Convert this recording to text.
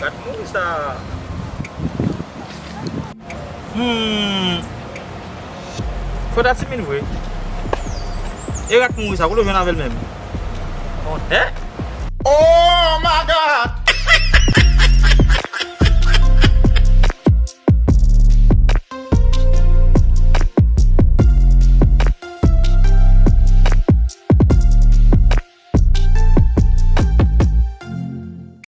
Gat mouri sa. Faut dat si min vwe. E gat mouri sa, kou lo ven avel men. Eh? Oh my God!